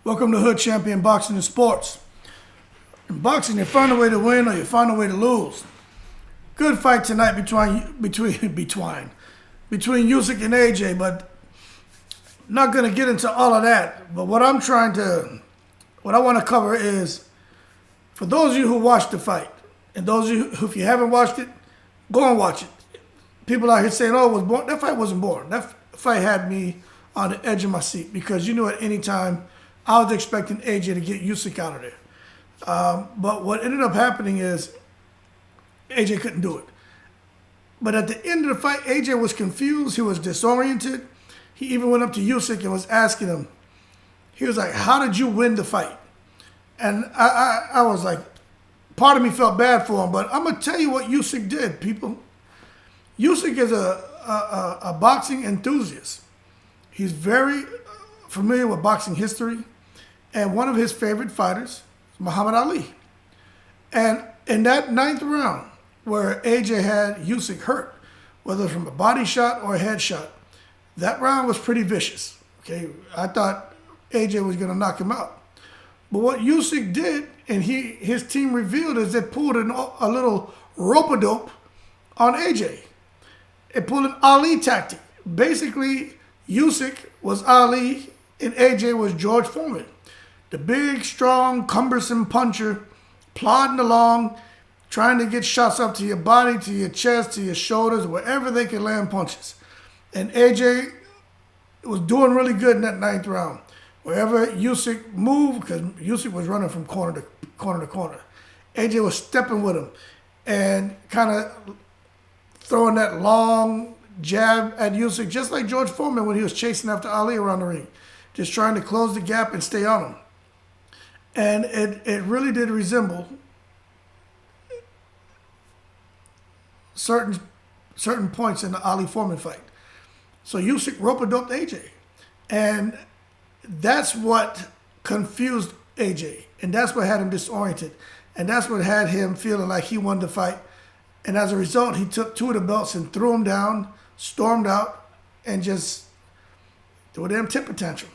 Welcome to Hood Champion Boxing and Sports. In boxing, you find a way to win or you find a way to lose. Good fight tonight between Usyk and AJ, but not going to get into all of that. But what I want to cover is, for those of you who watched the fight, and those of you who, if you haven't watched it, go and watch it. People out here saying, "Oh, it was boring." That fight wasn't boring. That fight had me on the edge of my seat because you knew at any time I was expecting AJ to get Usyk out of there. But what ended up happening is AJ couldn't do it. But at the end of the fight, AJ was confused. He was disoriented. He even went up to Usyk and was asking him. He was like, "How did you win the fight?" And I was like, part of me felt bad for him. But I'm going to tell you what Usyk did, people. Usyk is a boxing enthusiast. He's very familiar with boxing history. And one of his favorite fighters is Muhammad Ali. And in that ninth round, where AJ had Usyk hurt, whether from a body shot or a head shot, that round was pretty vicious. Okay, I thought AJ was going to knock him out. But what Usyk did, and his team revealed, is they pulled a little rope-a-dope on AJ. It pulled an Ali tactic. Basically, Usyk was Ali and AJ was George Foreman. The big, strong, cumbersome puncher plodding along, trying to get shots up to your body, to your chest, to your shoulders, wherever they could land punches. And AJ was doing really good in that ninth round. Wherever Usyk moved, because Usyk was running from corner to corner, AJ was stepping with him and kind of throwing that long jab at Usyk, just like George Foreman when he was chasing after Ali around the ring, just trying to close the gap and stay on him. And it really did resemble certain points in the Ali Foreman fight. So Usyk rope-a-doped AJ. And that's what confused AJ. And that's what had him disoriented. And that's what had him feeling like he won the fight. And as a result, he took two of the belts and threw them down, stormed out, and just threw a damn temper tantrum.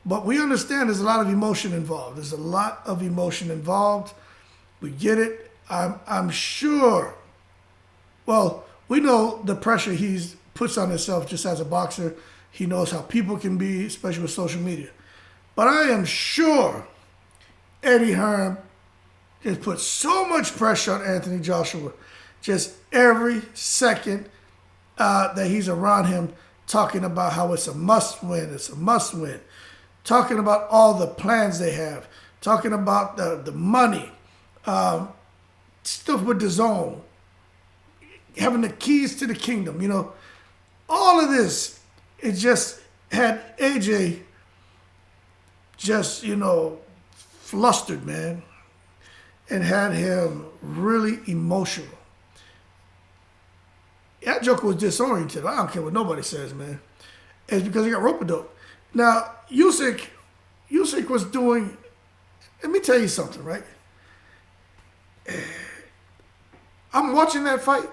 But we understand there's a lot of emotion involved. There's a lot of emotion involved. We get it. I'm sure. Well, we know the pressure he puts on himself just as a boxer. He knows how people can be, especially with social media. But I am sure Eddie Hearn has put so much pressure on Anthony Joshua just every second that he's around him, talking about how it's a must-win, talking about all the plans they have, talking about the money, stuff with the zone, having the keys to the kingdom, all of this. It just had AJ just, flustered, man, and had him really emotional. That joker was disoriented. I don't care what nobody says, man. It's because he got rope-a-dope. Now, Usyk was doing, let me tell you something, right? I'm watching that fight,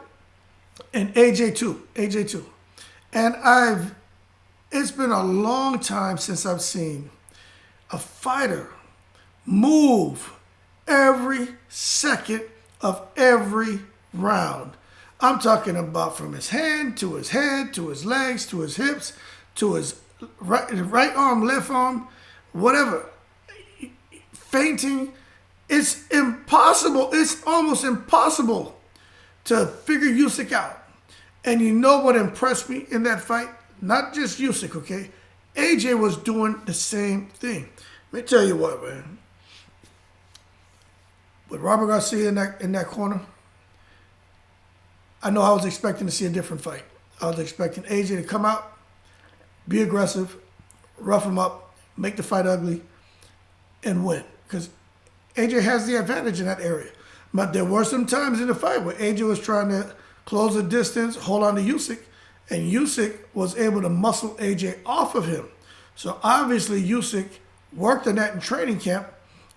and AJ too. And it's been a long time since I've seen a fighter move every second of every round. I'm talking about from his hand to his head, to his legs, to his hips, to his right arm, left arm, whatever. Fainting. It's impossible. It's almost impossible to figure Usyk out. And you know what impressed me in that fight? Not just Usyk, okay? AJ was doing the same thing. Let me tell you what, man. With Robert Garcia in that corner, I know I was expecting to see a different fight. I was expecting AJ to come out, be aggressive, rough him up, make the fight ugly, and win. Because AJ has the advantage in that area. But there were some times in the fight where AJ was trying to close the distance, hold on to Usyk, and Usyk was able to muscle AJ off of him. So obviously Usyk worked on that in training camp,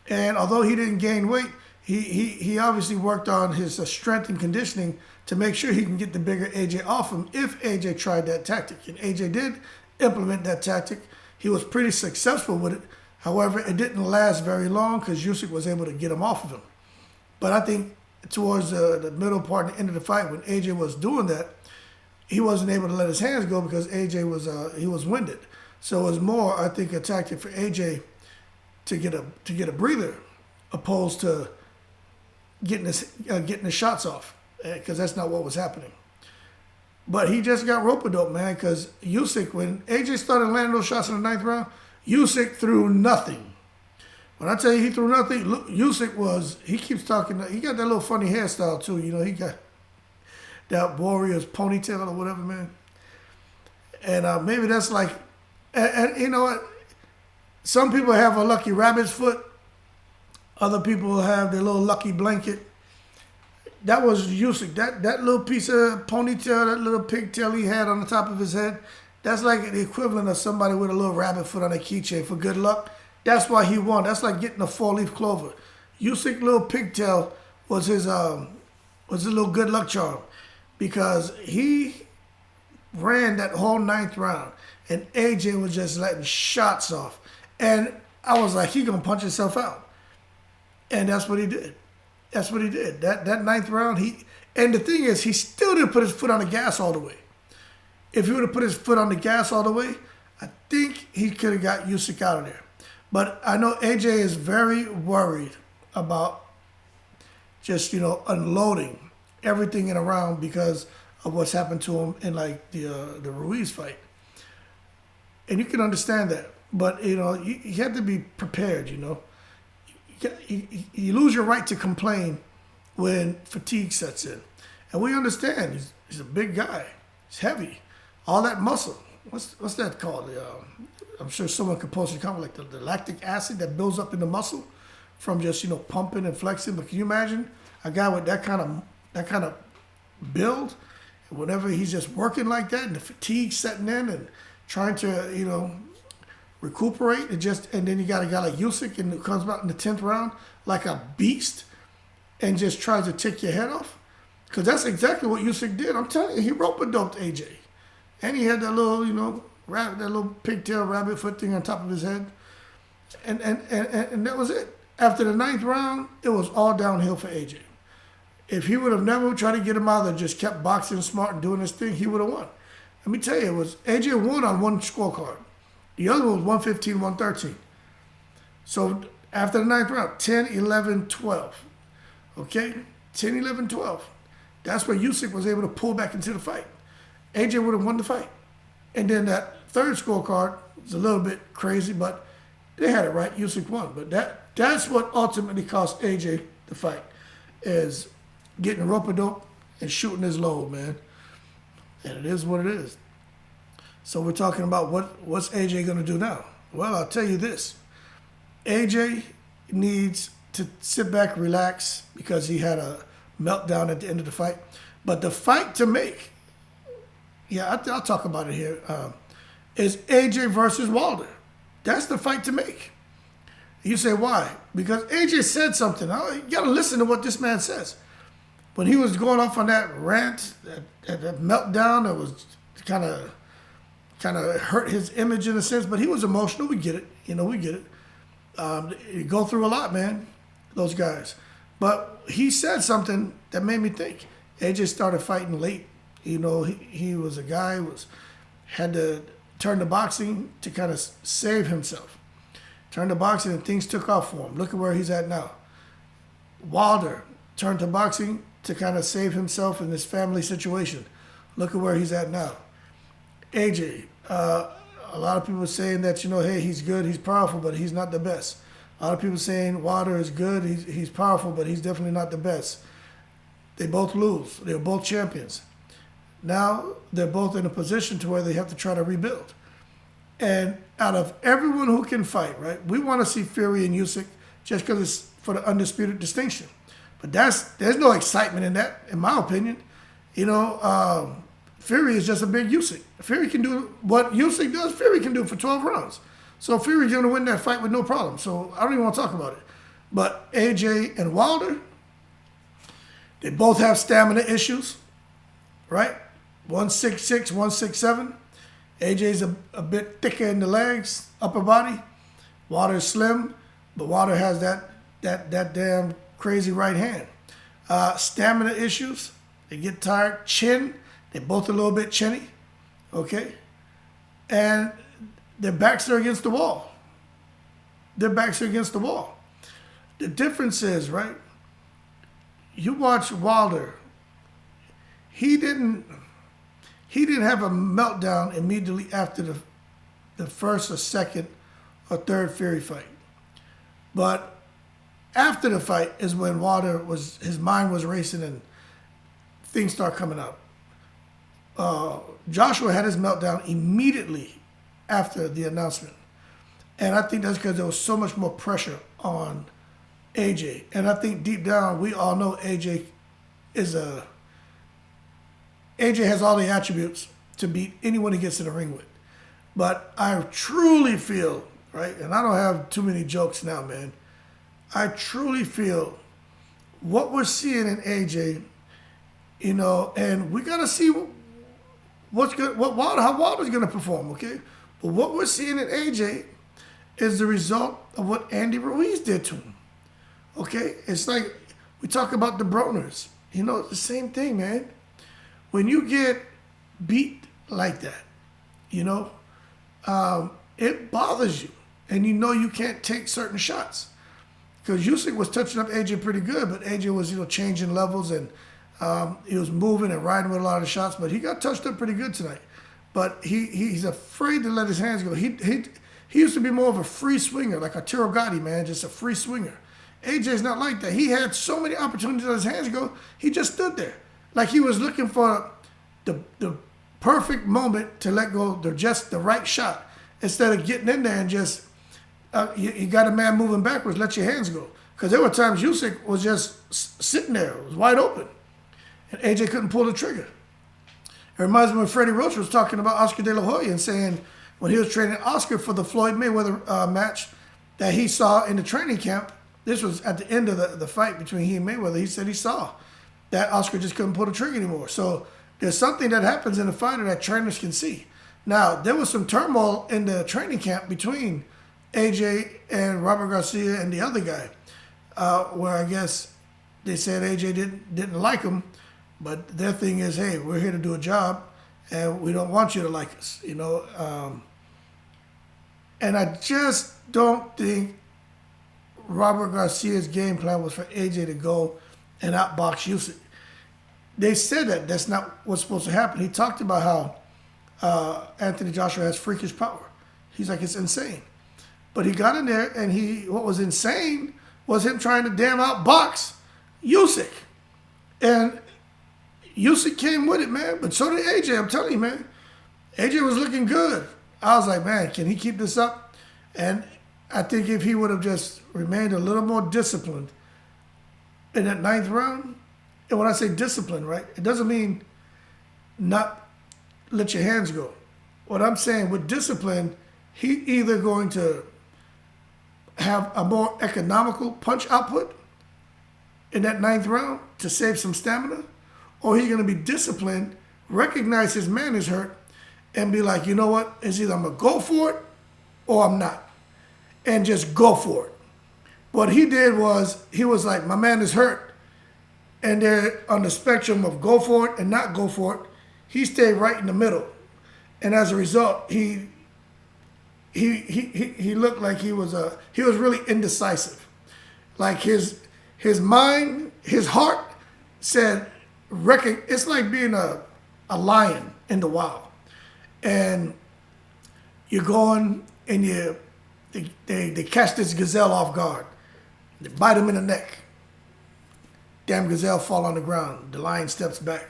and although he didn't gain weight, he obviously worked on his strength and conditioning to make sure he can get the bigger AJ off him if AJ tried that tactic. And AJ did implement that tactic. He was pretty successful with it. However, it didn't last very long because Usyk was able to get him off of him. But I think towards the middle part and the end of the fight, when AJ was doing that, he wasn't able to let his hands go because AJ was winded. So it was more, I think, a tactic for AJ to get a breather, opposed to getting his shots off, because that's not what was happening. But he just got rope-a-dope, man, because Usyk, when AJ started landing those shots in the ninth round, Usyk threw nothing. When I tell you he threw nothing, look, he keeps talking, he got that little funny hairstyle too, he got that Warriors ponytail or whatever, man. And maybe that's like, and you know what, some people have a lucky rabbit's foot, other people have their little lucky blanket. That was Usyk. That little piece of ponytail, that little pigtail he had on the top of his head, that's like the equivalent of somebody with a little rabbit foot on a keychain for good luck. That's why he won. That's like getting a four-leaf clover. Usyk's little pigtail was his little good luck charm, because he ran that whole ninth round and AJ was just letting shots off. And I was like, he gonna punch himself out. And that's what he did. That's what he did. That ninth round, and the thing is, he still didn't put his foot on the gas all the way. If he would have put his foot on the gas all the way, I think he could have got Usyk out of there. But I know AJ is very worried about just, unloading everything in a round because of what's happened to him in like the Ruiz fight. And you can understand that. But, you have to be prepared, You lose your right to complain when fatigue sets in. And we understand he's a big guy. He's heavy. All that muscle. What's that called? I'm sure someone could post a comment like the lactic acid that builds up in the muscle from just, pumping and flexing. But can you imagine a guy with that kind of build, and whenever he's just working like that and the fatigue setting in and trying to, recuperate, and then you got a guy like Usyk and who comes out in the 10th round like a beast and just tries to take your head off? Because that's exactly what Usyk did. I'm telling you, he rope-a-doped AJ. And he had that little, that little pigtail rabbit foot thing on top of his head. And that was it. After the 9th round, it was all downhill for AJ. If he would have never tried to get him out and just kept boxing smart and doing his thing, he would have won. Let me tell you, AJ won on one scorecard. The other one was 115, 113. So after the 9th round, 10, 11, 12. Okay? 10, 11, 12. That's where Usyk was able to pull back into the fight. AJ would have won the fight. And then that third scorecard was a little bit crazy, but they had it right. Usyk won. But that's what ultimately cost AJ the fight, is getting rope-a-dope and shooting his load, man. And it is what it is. So we're talking about what's AJ going to do now? Well, I'll tell you this. AJ needs to sit back, relax, because he had a meltdown at the end of the fight. But the fight to make, I'll talk about it here, is AJ versus Wilder. That's the fight to make. You say, why? Because AJ said something. You got to listen to what this man says. When he was going off on that rant, that meltdown, that was kind of hurt his image in a sense, but he was emotional. We get it. We get it. You go through a lot, man, those guys. But he said something that made me think. AJ started fighting late. He was a guy who had to turn to boxing to kind of save himself. Turned to boxing and things took off for him. Look at where he's at now. Wilder turned to boxing to kind of save himself in this family situation. Look at where he's at now. AJ, a lot of people saying that, hey, he's good, he's powerful, but he's not the best. A lot of people saying Wilder is good, he's powerful, but he's definitely not the best. They both lose. They're both champions. Now they're both in a position to where they have to try to rebuild. And out of everyone who can fight, right, we want to see Fury and Usyk just because it's for the undisputed distinction. But there's no excitement in that, in my opinion. Fury is just a big Usyk. Fury can do what Usyk does, Fury can do for 12 rounds. So Fury's going to win that fight with no problem. So I don't even want to talk about it. But AJ and Wilder, they both have stamina issues, right? 166, 167. AJ's a bit thicker in the legs, upper body. Wilder's slim, but Wilder has that damn crazy right hand. Stamina issues. They get tired. Chin. They're both a little bit chinny. Okay? And their backs are against the wall. Their backs are against the wall. The difference is, right? You watch Wilder. He didn't have a meltdown immediately after the first or second or third Fury fight. But after the fight is when his mind was racing and things start coming up. Joshua had his meltdown immediately after the announcement. And I think that's because there was so much more pressure on AJ. And I think deep down, we all know AJ has all the attributes to beat anyone he gets in the ring with. But I truly feel, right, and I don't have too many jokes now, man. I truly feel what we're seeing in AJ, you know, and we got to see how Wilder's going to perform, okay? But what we're seeing in AJ is the result of what Andy Ruiz did to him, okay? It's like we talk about the Broners. You know, it's the same thing, man. When you get beat like that, you know, it bothers you. And you know you can't take certain shots. Because Usyk was touching up AJ pretty good, but AJ was, you know, changing levels and he was moving and riding with a lot of shots, but he got touched up pretty good tonight. But he's afraid to let his hands go. He used to be more of a free swinger, like a Tiro Gotti, man, just a free swinger. AJ's not like that. He had so many opportunities to let his hands go, he just stood there. Like he was looking for the perfect moment to let go, just the right shot, instead of getting in there and just, you got a man moving backwards, let your hands go. Because there were times Usyk was just sitting there, it was wide open, and AJ couldn't pull the trigger. It reminds me when Freddie Roach was talking about Oscar De La Hoya and saying when he was training Oscar for the Floyd Mayweather match that he saw in the training camp, this was at the end of the fight between he and Mayweather, he said he saw that Oscar just couldn't pull the trigger anymore. So there's something that happens in a fighter that trainers can see. Now, there was some turmoil in the training camp between AJ and Robert Garcia and the other guy, where I guess they said AJ didn't like him, but their thing is, hey, we're here to do a job, and we don't want you to like us, you know. And I just don't think Robert Garcia's game plan was for AJ to go and outbox Usyk. They said that's not what's supposed to happen. He talked about how Anthony Joshua has freakish power. He's like, it's insane. But he got in there, and what was insane was him trying to damn outbox Usyk. And Usyk came with it, man. But so did AJ, I'm telling you, man. AJ was looking good. I was like, man, can he keep this up? And I think if he would have just remained a little more disciplined in that 9th round, and when I say discipline, right, it doesn't mean not let your hands go. What I'm saying with discipline, he either going to have a more economical punch output in that 9th round to save some stamina, or he's going to be disciplined, recognize his man is hurt, and be like, you know what, it's either I'm going to go for it or I'm not, and just go for it. What he did was, he was like, my man is hurt, and they're on the spectrum of go for it and not go for it. He stayed right in the middle, and as a result, he looked like he was really indecisive. Like his mind, his heart said, it's like being a lion in the wild, and you're going and they catch this gazelle off guard, they bite him in the neck. Damn gazelle fall on the ground. The lion steps back.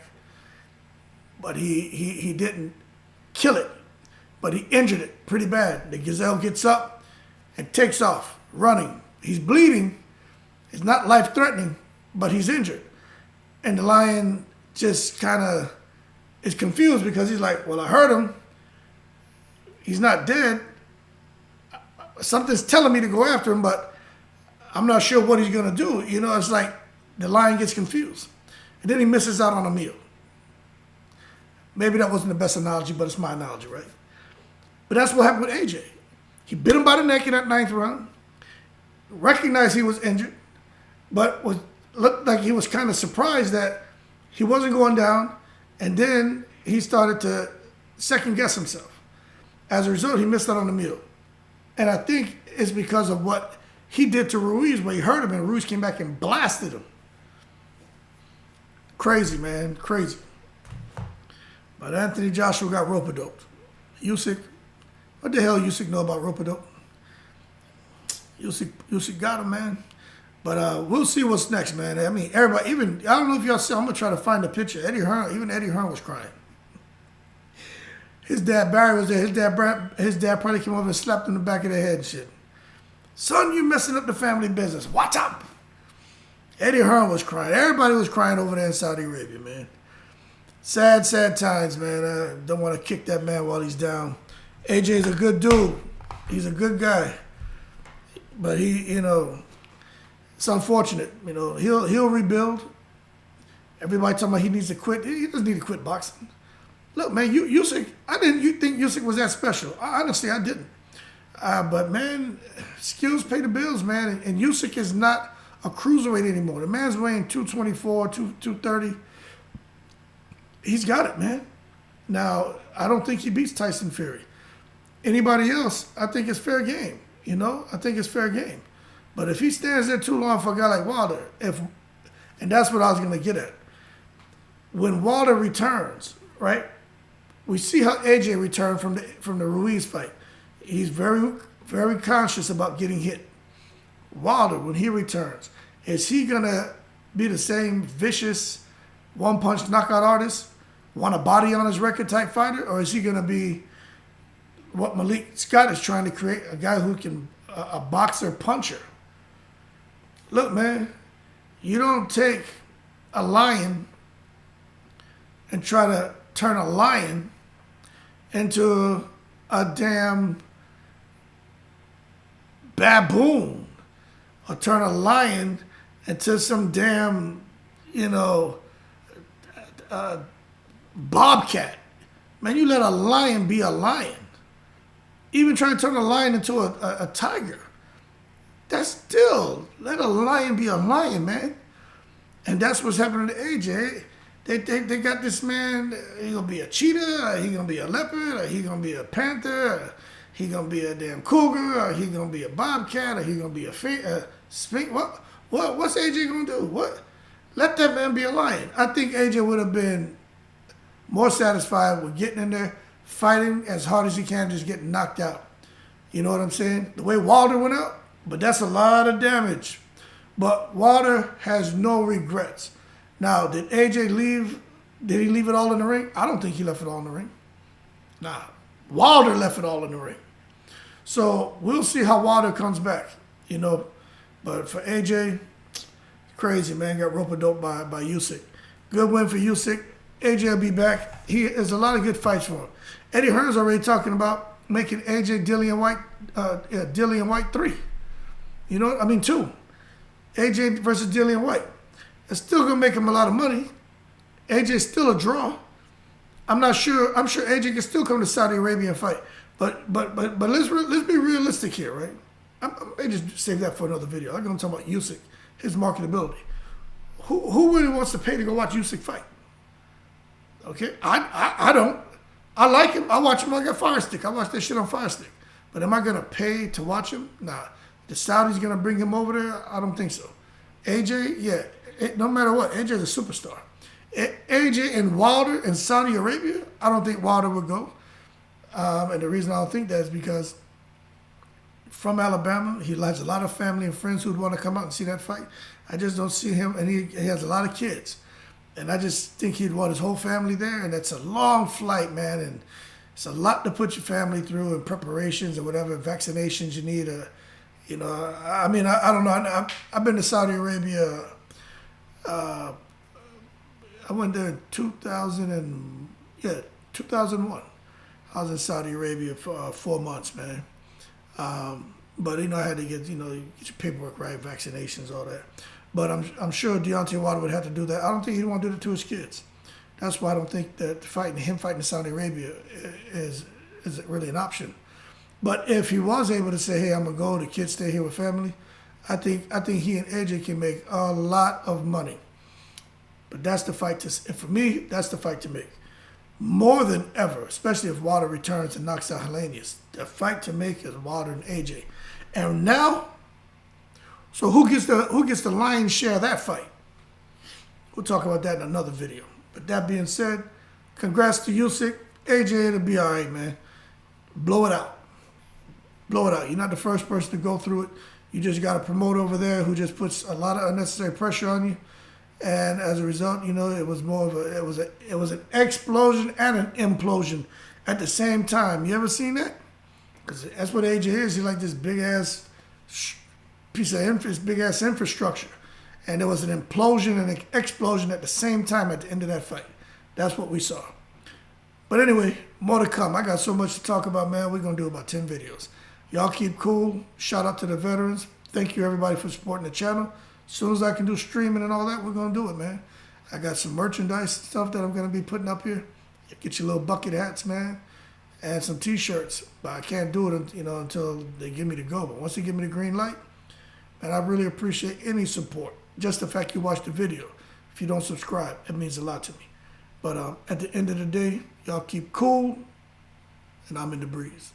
But he didn't kill it, but he injured it pretty bad. The gazelle gets up and takes off, running. He's bleeding. It's not life-threatening, but he's injured. And the lion just kind of is confused because he's like, well, I hurt him. He's not dead. Something's telling me to go after him, but I'm not sure what he's going to do. You know, it's like the lion gets confused. And then he misses out on a meal. Maybe that wasn't the best analogy, but it's my analogy, right? But that's what happened with AJ. He bit him by the neck in that 9th round. Recognized he was injured, but looked like he was kind of surprised that he wasn't going down. And then he started to second guess himself. As a result, he missed out on the meal. And I think it's because of what he did to Ruiz, where he hurt him and Ruiz came back and blasted him. Crazy, man. Crazy. But Anthony Joshua got rope-a-doped. Usyk, what the hell Usyk know about rope-a-dope? Usyk got him, man. But we'll see what's next, man. I mean, everybody, even, I don't know if y'all see, I'm going to try to find a picture. Eddie Hearn was crying. His dad, Barry, was there. His dad probably came over and slapped him in the back of the head and shit. Son, you messing up the family business. Watch out. Eddie Hearn was crying. Everybody was crying over there in Saudi Arabia, man. Sad, sad times, man. I don't want to kick that man while he's down. AJ's a good dude. He's a good guy. But he, it's unfortunate. He'll rebuild. Everybody talking about he needs to quit. He doesn't need to quit boxing. Look, man, Usyk, you think Usyk was that special. Honestly, I didn't. But, man, skills pay the bills, man. And Usyk is not a cruiserweight anymore. The man's weighing 224, 230. He's got it, man. Now, I don't think he beats Tyson Fury. Anybody else, I think it's fair game. I think it's fair game. But if he stands there too long for a guy like Wilder, and that's what I was going to get at. When Wilder returns, right, we see how AJ returned from the Ruiz fight. He's very, very conscious about getting hit. Wilder, when he returns, is he going to be the same vicious one-punch knockout artist, want a body on his record type fighter, or is he going to be what Malik Scott is trying to create, a guy who can, a boxer puncher? Look, man, you don't take a lion and try to turn a lion into a damn baboon, or turn a lion into some damn, bobcat. Man, you let a lion be a lion. Even trying to turn a lion into a tiger. That's still, let a lion be a lion, man. And that's what's happening to AJ. They got this man, he gonna be a cheetah, or he gonna be a leopard, or he gonna be a panther, or he gonna be a damn cougar, or he gonna be a bobcat, or he gonna be a sphinx. What's AJ gonna do? What? Let that man be a lion. I think AJ would have been more satisfied with getting in there, fighting as hard as he can, just getting knocked out. You know what I'm saying? The way Wilder went out, but that's a lot of damage. But Wilder has no regrets. Now, did AJ leave? Did he leave it all in the ring? I don't think he left it all in the ring. Nah, Wilder left it all in the ring. So we'll see how Wilder comes back, But for AJ, crazy, man. Got rope-a-dope by Usyk. Good win for Usyk. AJ will be back. There's a lot of good fights for him. Eddie Hearn's already talking about making AJ Dillian White 3. 2. AJ versus Dillian White. It's still gonna make him a lot of money. AJ's still a draw. I'm sure AJ can still come to Saudi Arabia and fight. But let's be realistic here, right? I may just save that for another video. I'm gonna talk about Usyk, his marketability. Who really wants to pay to go watch Usyk fight? Okay, I don't. I like him. I watch him like a Fire Stick. I watch that shit on Fire Stick. But am I gonna pay to watch him? Nah. The Saudis gonna bring him over there? I don't think so. AJ, yeah. No matter what, AJ's a superstar. AJ and Wilder in Saudi Arabia, I don't think Wilder would go. And the reason I don't think that is because from Alabama, he has a lot of family and friends who'd want to come out and see that fight. I just don't see him, and he has a lot of kids. And I just think he'd want his whole family there, and it's a long flight, man, and it's a lot to put your family through and preparations or whatever, vaccinations you need. I don't know. I've been to Saudi Arabia. I went there in 2001. I was in Saudi Arabia for 4 months, man. But I had to get your paperwork right, vaccinations, all that. But I'm sure Deontay Wilder would have to do that. I don't think he'd want to do that to his kids. That's why I don't think that him fighting in Saudi Arabia is really an option. But if he was able to say, "Hey, I'm gonna go," the kids stay here with family, I think he and AJ can make a lot of money. But that's the fight to. For me, that's the fight to make. More than ever, especially if Wilder returns and knocks out Helenius. The fight to make is Wilder and AJ. And now, so who gets the lion's share of that fight? We'll talk about that in another video. But that being said, congrats to Usyk. AJ, it'll be all right, man. Blow it out. Blow it out. You're not the first person to go through it. You just got a promoter over there who just puts a lot of unnecessary pressure on you. And as a result, you know, it was more of it was an explosion and an implosion at the same time. You ever seen that? Because that's what AJ is. He's like this big ass piece of big ass infrastructure, and there was an implosion and an explosion at the same time at the end of that fight. That's what we saw. But anyway, more to come. I got so much to talk about, man. We're gonna do about 10 videos. Y'all keep cool. Shout out to the veterans. Thank you everybody for supporting the channel. As soon as I can do streaming and all that, we're going to do it, man. I got some merchandise stuff that I'm going to be putting up here. Get your little bucket hats, man, and some T-shirts. But I can't do it, you know, until they give me the go. But once they give me the green light, man, I really appreciate any support. Just the fact you watch the video. If you don't subscribe, it means a lot to me. But at the end of the day, y'all keep cool, and I'm in the breeze.